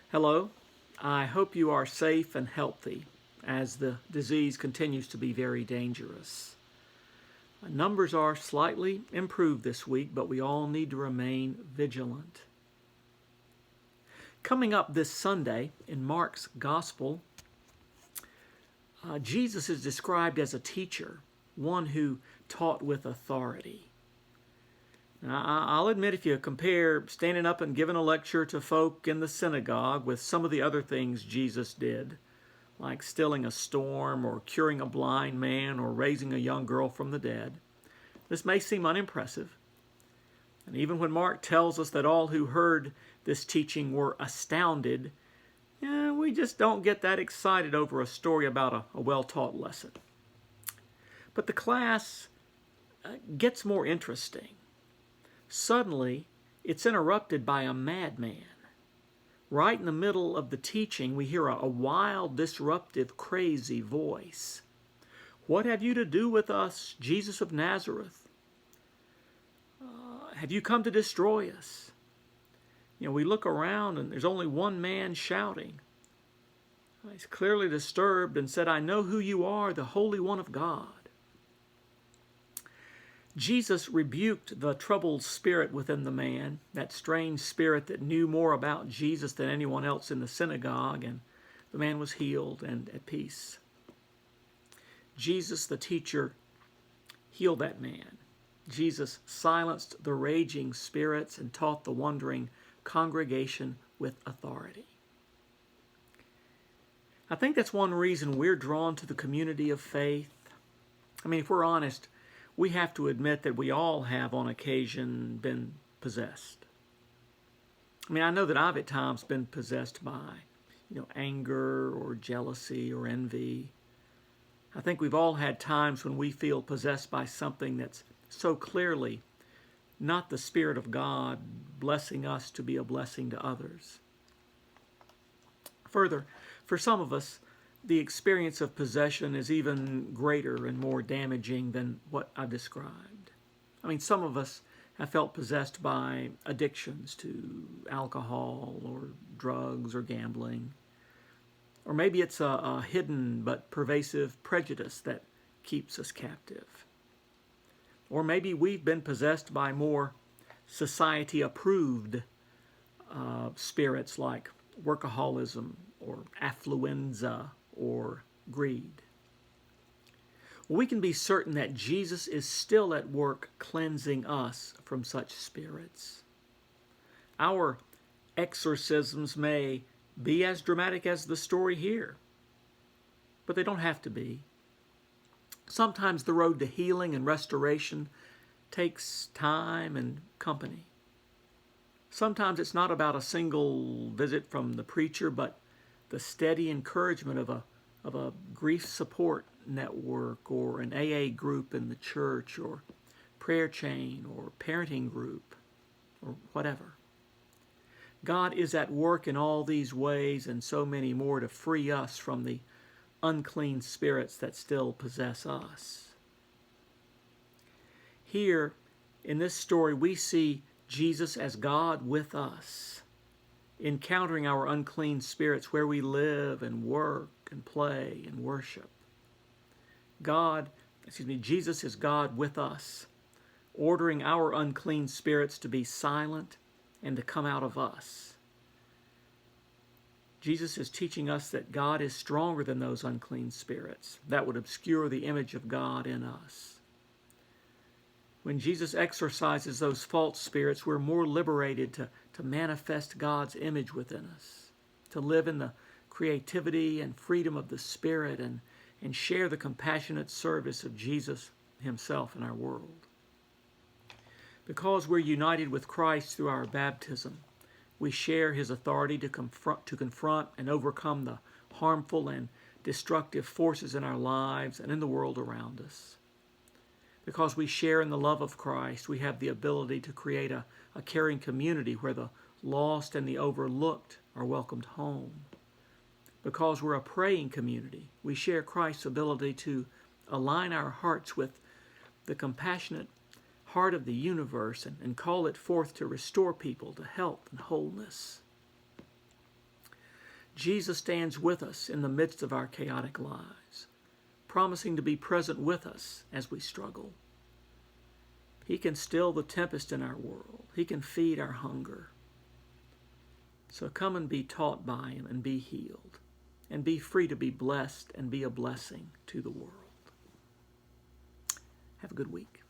Hello, I hope you are safe and healthy as the disease continues to be very dangerous. Numbers are slightly improved this week, but we all need to remain vigilant. Coming up this Sunday in Mark's Gospel, Jesus is described as a teacher, one who taught with authority. Now, I'll admit, if you compare standing up and giving a lecture to folk in the synagogue with some of the other things Jesus did, like stilling a storm or curing a blind man or raising a young girl from the dead, this may seem unimpressive. And even when Mark tells us that all who heard this teaching were astounded, we just don't get that excited over a story about a well-taught lesson. But the class gets more interesting. Suddenly, it's interrupted by a madman. Right in the middle of the teaching, we hear a wild, disruptive, crazy voice. "What have you to do with us, Jesus of Nazareth? Have you come to destroy us?" We look around and there's only one man shouting. He's clearly disturbed and said, "I know who you are, the Holy One of God." Jesus rebuked the troubled spirit within the man, that strange spirit that knew more about Jesus than anyone else in the synagogue, and the man was healed and at peace. Jesus, the teacher, healed that man. Jesus silenced the raging spirits and taught the wondering congregation with authority. I think that's one reason we're drawn to the community of faith. If we're honest, we have to admit that we all have on occasion been possessed. I know that I've at times been possessed by, anger or jealousy or envy. I think we've all had times when we feel possessed by something that's so clearly not the Spirit of God blessing us to be a blessing to others. Further, for some of us, the experience of possession is even greater and more damaging than what I've described. Some of us have felt possessed by addictions to alcohol or drugs or gambling. Or maybe it's a hidden but pervasive prejudice that keeps us captive. Or maybe we've been possessed by more society-approved spirits like workaholism or affluenza or greed. We can be certain that Jesus is still at work cleansing us from such spirits. Our exorcisms may be as dramatic as the story here, but they don't have to be. Sometimes the road to healing and restoration takes time and company. Sometimes it's not about a single visit from the preacher, but the steady encouragement of a grief support network or an AA group in the church or prayer chain or parenting group or whatever. God is at work in all these ways and so many more to free us from the unclean spirits that still possess us. Here in this story, we see Jesus as God with us, encountering our unclean spirits where we live and work and play and worship. Jesus is God with us, ordering our unclean spirits to be silent and to come out of us. Jesus is teaching us that God is stronger than those unclean spirits that would obscure the image of God in us. When Jesus exorcises those false spirits, we're more liberated to manifest God's image within us, to live in the creativity and freedom of the Spirit and share the compassionate service of Jesus himself in our world. Because we're united with Christ through our baptism, we share his authority to confront and overcome the harmful and destructive forces in our lives and in the world around us. Because we share in the love of Christ, we have the ability to create a caring community where the lost and the overlooked are welcomed home. Because we're a praying community, we share Christ's ability to align our hearts with the compassionate heart of the universe and call it forth to restore people to health and wholeness. Jesus stands with us in the midst of our chaotic lives, promising to be present with us as we struggle. He can still the tempest in our world. He can feed our hunger. So come and be taught by him and be healed, and be free to be blessed and be a blessing to the world. Have a good week.